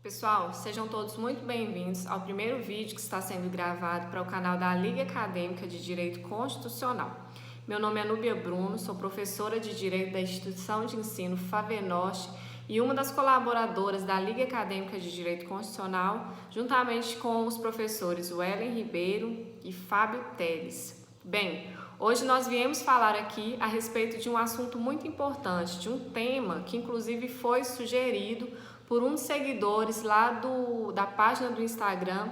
Pessoal, sejam todos muito bem-vindos ao primeiro vídeo que está sendo gravado para o canal da Liga Acadêmica de Direito Constitucional. Meu nome é Núbia Bruno, sou professora de Direito da Instituição de Ensino FAVENORTE e uma das colaboradoras da Liga Acadêmica de Direito Constitucional, juntamente com os professores Wellen Ribeiro e Fábio Teles. Bem, hoje nós viemos falar aqui a respeito de um assunto muito importante, de um tema que inclusive foi sugerido por um dos seguidores lá da página do Instagram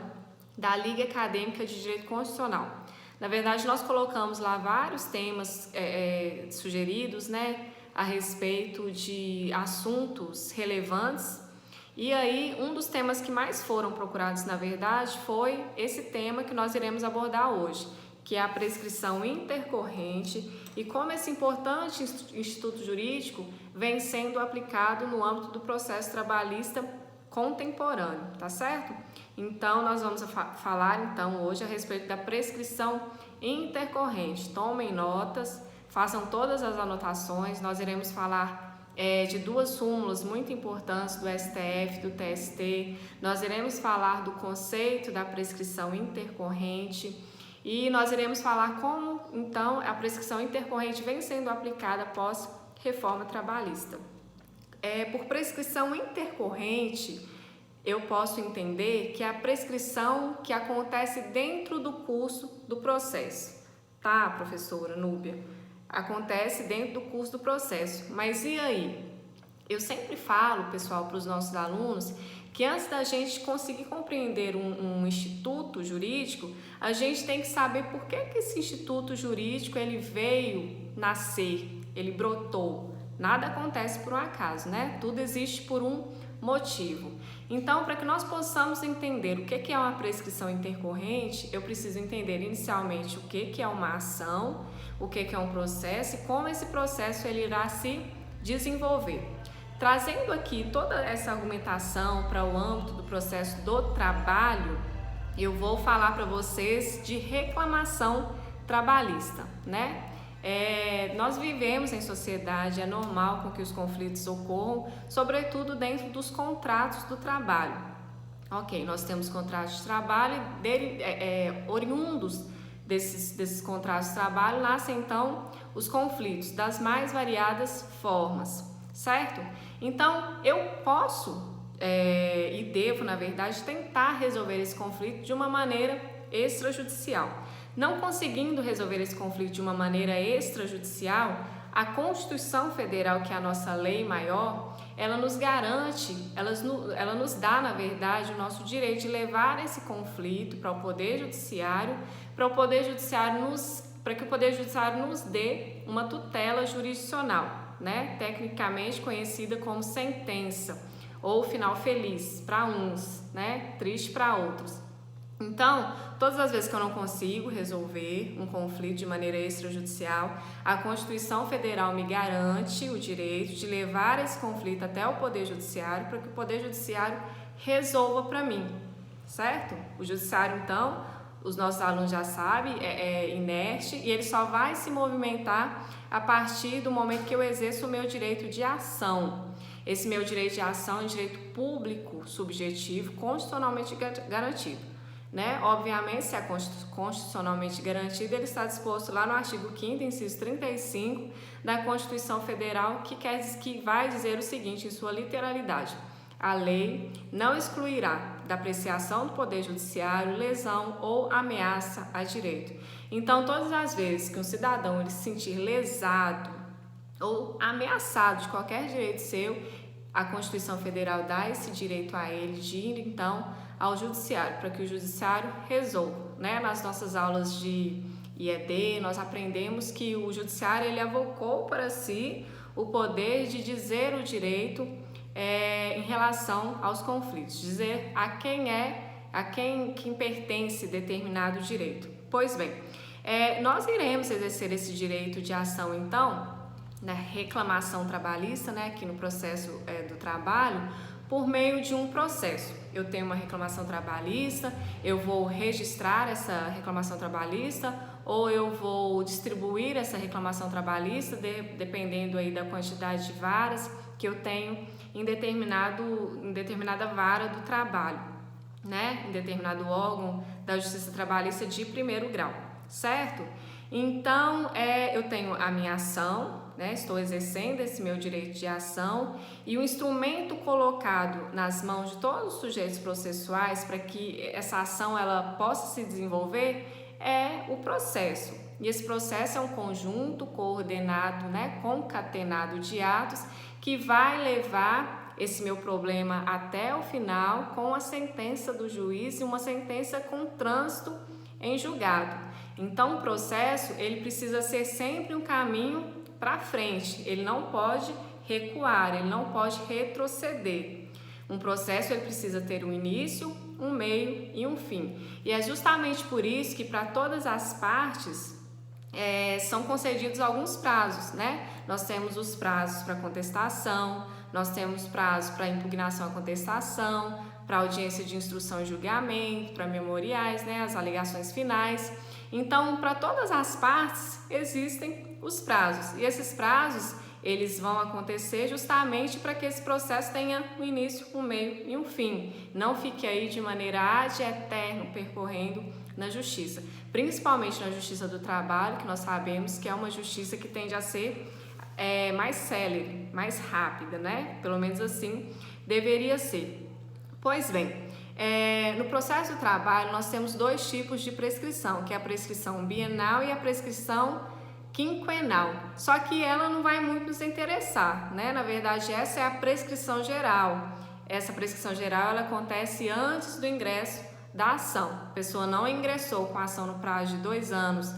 da Liga Acadêmica de Direito Constitucional. Na verdade, nós colocamos lá vários temas sugeridos, a respeito de assuntos relevantes. E aí, um dos temas que mais foram procurados, na verdade, foi esse tema que nós iremos abordar hoje, que é a prescrição intercorrente e como esse importante instituto jurídico vem sendo aplicado no âmbito do processo trabalhista contemporâneo, tá certo? Então, nós vamos falar hoje a respeito da prescrição intercorrente. Tomem notas, façam todas as anotações. Nós iremos falar de duas súmulas muito importantes do STF, do TST. Nós iremos falar do conceito da prescrição intercorrente. E nós iremos falar como, então, a prescrição intercorrente vem sendo aplicada após reforma trabalhista. Por prescrição intercorrente, eu posso entender que é a prescrição que acontece dentro do curso do processo. Tá, professora Núbia? Acontece dentro do curso do processo. Mas e aí? Eu sempre falo, pessoal, para os nossos alunos, que antes da gente conseguir compreender um instituto jurídico, a gente tem que saber por que esse instituto jurídico ele veio nascer, ele brotou. Nada acontece por um acaso, né? Tudo existe por um motivo. Então, para que nós possamos entender o que é uma prescrição intercorrente, eu preciso entender inicialmente o que é uma ação, o que é um processo e como esse processo ele irá se desenvolver. Trazendo aqui toda essa argumentação para o âmbito do processo do trabalho, eu vou falar para vocês de reclamação trabalhista, né? Nós vivemos em sociedade, é normal com que os conflitos ocorram, sobretudo dentro dos contratos do trabalho. Ok, nós temos contratos de trabalho e oriundos desses contratos de trabalho nascem então os conflitos das mais variadas formas, certo? Então, eu posso e devo, na verdade, tentar resolver esse conflito de uma maneira extrajudicial. Não conseguindo resolver esse conflito de uma maneira extrajudicial, a Constituição Federal, que é a nossa lei maior, ela nos garante, ela nos dá, na verdade, o nosso direito de levar esse conflito para o Poder Judiciário, para que o Poder Judiciário nos dê uma tutela jurisdicional, né? Tecnicamente conhecida como sentença ou final feliz para uns, né? Triste para outros. Então, todas as vezes que eu não consigo resolver um conflito de maneira extrajudicial, a Constituição Federal me garante o direito de levar esse conflito até o Poder Judiciário para que o Poder Judiciário resolva para mim, certo? O Judiciário, então, os nossos alunos já sabem, é inerte e ele só vai se movimentar a partir do momento que eu exerço o meu direito de ação. Esse meu direito de ação é um direito público, subjetivo, constitucionalmente garantido. Né? Obviamente, se é constitucionalmente garantido, ele está disposto lá no artigo 5º, inciso 35 da Constituição Federal, que vai dizer o seguinte, em sua literalidade: a lei não excluirá da apreciação do Poder Judiciário lesão ou ameaça a direito. Então, todas as vezes que um cidadão ele se sentir lesado ou ameaçado de qualquer direito seu, a Constituição Federal dá esse direito a ele de ir, então, ao Judiciário, para que o Judiciário resolva, né? Nas nossas aulas de IED, nós aprendemos que o Judiciário ele avocou para si o poder de dizer o direito em relação aos conflitos, dizer a quem pertence determinado direito. Pois bem, nós iremos exercer esse direito de ação, então, na reclamação trabalhista, né, aqui no processo do trabalho, por meio de um processo. Eu tenho uma reclamação trabalhista, eu vou registrar essa reclamação trabalhista ou eu vou distribuir essa reclamação trabalhista, dependendo aí da quantidade de varas que eu tenho em determinada vara do trabalho, né? Em determinado órgão da Justiça Trabalhista de primeiro grau, certo? Então, eu tenho a minha ação, né? Estou exercendo esse meu direito de ação e o instrumento colocado nas mãos de todos os sujeitos processuais para que essa ação ela possa se desenvolver é o processo. E esse processo é um conjunto coordenado, né? Concatenado de atos que vai levar esse meu problema até o final com a sentença do juiz e uma sentença com trânsito em julgado. Então, o processo ele precisa ser sempre um caminho para frente, ele não pode recuar, ele não pode retroceder. Um processo ele precisa ter um início, um meio e um fim. E é justamente por isso que para todas as partes são concedidos alguns prazos, né? Nós temos os prazos para contestação, nós temos prazos para impugnação à contestação, para audiência de instrução e julgamento, para memoriais, né? As alegações finais. Então, para todas as partes existem os prazos e esses prazos eles vão acontecer justamente para que esse processo tenha um início, um meio e um fim. Não fique aí de maneira ad eterno percorrendo na justiça, principalmente na justiça do trabalho, que nós sabemos que é uma justiça que tende a ser mais célere, mais rápida, né? Pelo menos assim deveria ser. Pois bem, no processo do trabalho nós temos dois tipos de prescrição, que é a prescrição bienal e a prescrição quinquenal. Só que ela não vai muito nos interessar, né? Na verdade, essa é a prescrição geral. Essa prescrição geral ela acontece antes do ingresso da ação. A pessoa não ingressou com a ação no prazo de 2 anos,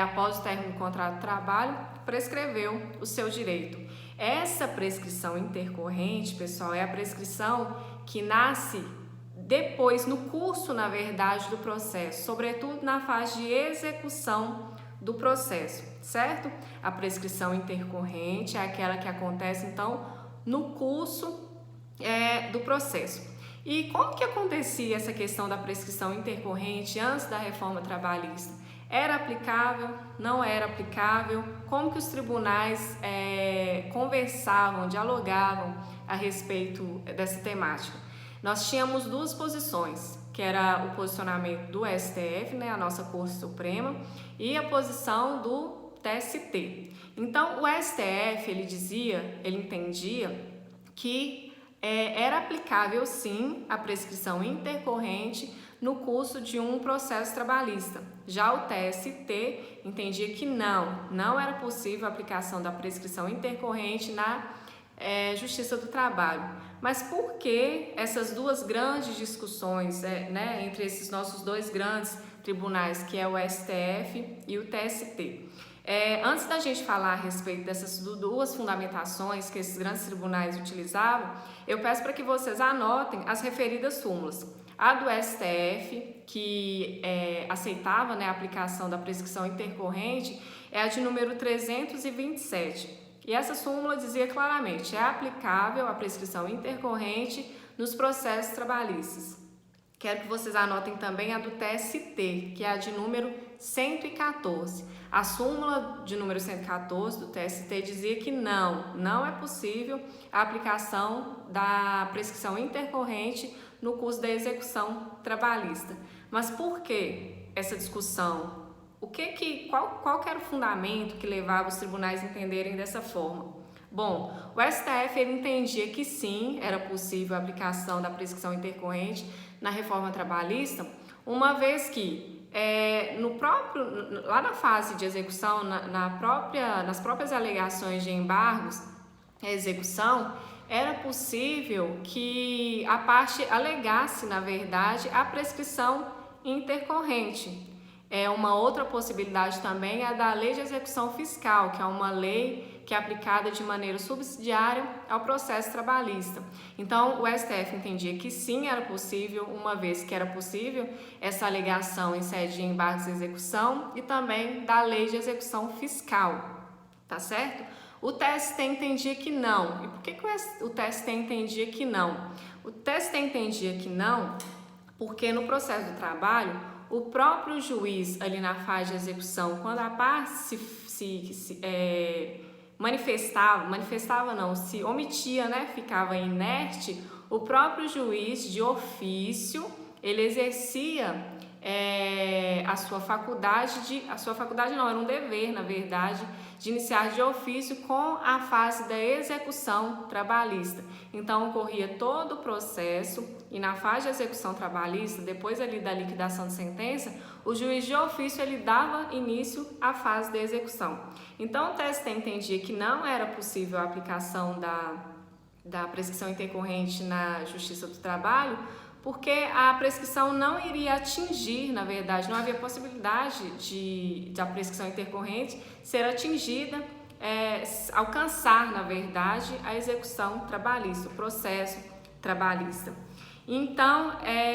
após o término do contrato de trabalho, prescreveu o seu direito. Essa prescrição intercorrente, pessoal, é a prescrição que nasce depois, no curso, na verdade, do processo, sobretudo na fase de execução do processo, certo? A prescrição intercorrente é aquela que acontece, então, no curso do processo. E como que acontecia essa questão da prescrição intercorrente antes da reforma trabalhista? Era aplicável? Não era aplicável? Como que os tribunais conversavam, dialogavam a respeito dessa temática? Nós tínhamos duas posições, que era o posicionamento do STF, né, a nossa Corte Suprema, e a posição do TST. Então, o STF, ele entendia que era aplicável, sim, a prescrição intercorrente no curso de um processo trabalhista. Já o TST entendia que não era possível a aplicação da prescrição intercorrente na Justiça do Trabalho. Mas por que essas duas grandes discussões entre esses nossos dois grandes tribunais, que é o STF e o TST? Antes da gente falar a respeito dessas duas fundamentações que esses grandes tribunais utilizavam, eu peço para que vocês anotem as referidas súmulas. A do STF, que aceitava a aplicação da prescrição intercorrente, é a de número 327. E essa súmula dizia claramente, é aplicável a prescrição intercorrente nos processos trabalhistas. Quero que vocês anotem também a do TST, que é a de número 114. A súmula de número 114 do TST dizia que não é possível a aplicação da prescrição intercorrente no curso da execução trabalhista. Mas por que essa discussão? Qual que era o fundamento que levava os tribunais a entenderem dessa forma? Bom, o STF ele entendia que sim, era possível a aplicação da prescrição intercorrente na reforma trabalhista, uma vez que lá na fase de execução, nas próprias alegações de embargos à execução, era possível que a parte alegasse, na verdade, a prescrição intercorrente. Uma outra possibilidade também é a da Lei de Execução Fiscal, que é uma lei que é aplicada de maneira subsidiária ao processo trabalhista. Então, o STF entendia que sim, era possível, uma vez que era possível, essa alegação em sede de embargos de execução e também da Lei de Execução Fiscal, tá certo? O TST entendia que não. E por que o TST entendia que não? O TST entendia que não porque no processo do trabalho, o próprio juiz ali na fase de execução, quando a parte manifestava não, se omitia, né, ficava inerte, o próprio juiz de ofício, ele exercia a sua faculdade não, era um dever, na verdade, de iniciar de ofício com a fase da execução trabalhista. Então, ocorria todo o processo e na fase de execução trabalhista, depois ali da liquidação de sentença, o juiz de ofício ele dava início à fase da execução. Então, o TST entendia que não era possível a aplicação da prescrição intercorrente na Justiça do Trabalho, porque a prescrição não iria atingir, na verdade, não havia possibilidade da prescrição intercorrente ser atingida, alcançar, na verdade, a execução trabalhista, o processo trabalhista. Então,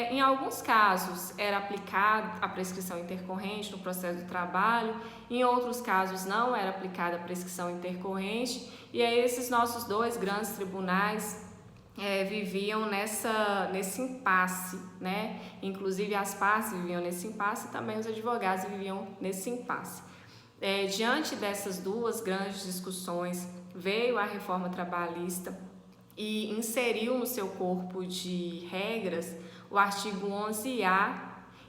em alguns casos era aplicada a prescrição intercorrente no processo do trabalho, em outros casos não era aplicada a prescrição intercorrente, e aí esses nossos dois grandes tribunais viviam nesse impasse, né? Inclusive as partes viviam nesse impasse e também os advogados viviam nesse impasse. Diante dessas duas grandes discussões, veio a reforma trabalhista e inseriu no seu corpo de regras o artigo 11A,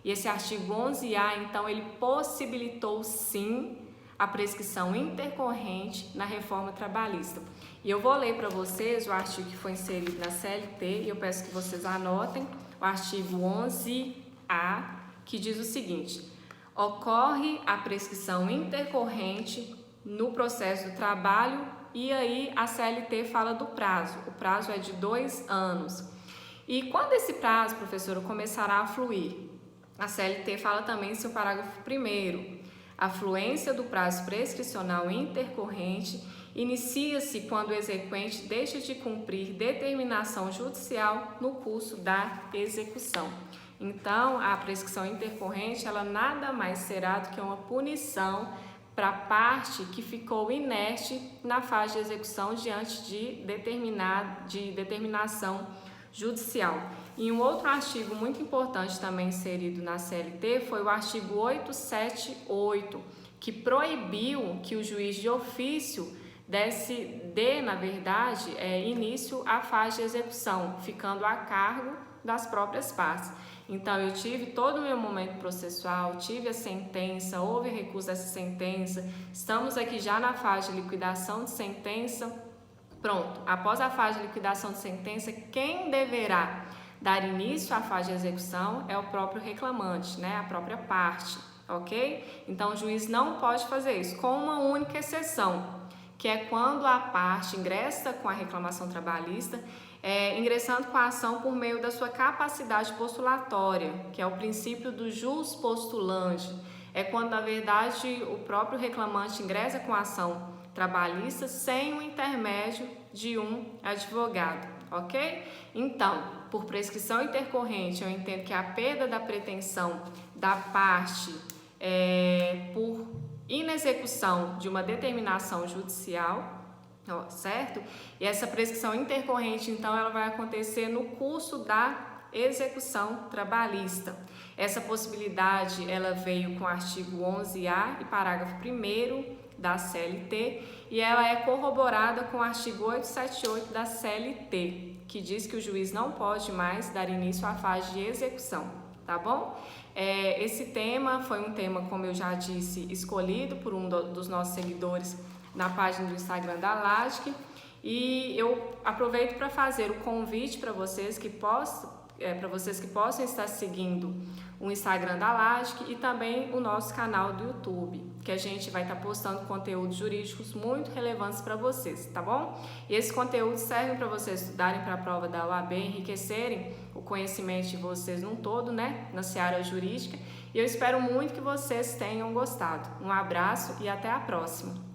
e esse artigo 11A, então, ele possibilitou sim a prescrição intercorrente na reforma trabalhista. E eu vou ler para vocês o artigo que foi inserido na CLT, e eu peço que vocês anotem o artigo 11A, que diz o seguinte: ocorre a prescrição intercorrente no processo do trabalho, e aí a CLT fala do prazo. O prazo é de 2 anos. E quando esse prazo, professora, começará a fluir? A CLT fala também em seu parágrafo 1º. A fluência do prazo prescricional intercorrente inicia-se quando o exequente deixa de cumprir determinação judicial no curso da execução. Então, a prescrição intercorrente, ela nada mais será do que uma punição para a parte que ficou inerte na fase de execução diante de determinação judicial. E um outro artigo muito importante também inserido na CLT foi o artigo 878, que proibiu que o juiz de ofício dê, na verdade, início à fase de execução, ficando a cargo das próprias partes. Então, eu tive todo o meu momento processual, tive a sentença, houve recurso dessa sentença, estamos aqui já na fase de liquidação de sentença. Pronto, após a fase de liquidação de sentença, quem deverá dar início à fase de execução é o próprio reclamante, né? A própria parte, ok? Então, o juiz não pode fazer isso, com uma única exceção, que é quando a parte ingressa com a reclamação trabalhista, ingressando com a ação por meio da sua capacidade postulatória, que é o princípio do jus postulante. É quando, na verdade, o próprio reclamante ingressa com a ação trabalhista sem o intermédio de um advogado, ok? Então, por prescrição intercorrente, eu entendo que a perda da pretensão da parte por inexecução de uma determinação judicial, certo? E essa prescrição intercorrente, então, ela vai acontecer no curso da execução trabalhista. Essa possibilidade, ela veio com o artigo 11A e parágrafo 1º da CLT, e ela é corroborada com o artigo 878 da CLT, que diz que o juiz não pode mais dar início à fase de execução, tá bom? Esse tema foi um tema, como eu já disse, escolhido por um dos nossos seguidores na página do Instagram da LAGIC, e eu aproveito para fazer o convite para vocês que possam estar seguindo o Instagram da LAGIC e também o nosso canal do YouTube, que a gente vai estar postando conteúdos jurídicos muito relevantes para vocês, tá bom? E esses conteúdos servem para vocês estudarem para a prova da OAB, enriquecerem o conhecimento de vocês num todo, né, na seara jurídica, e eu espero muito que vocês tenham gostado. Um abraço e até a próxima!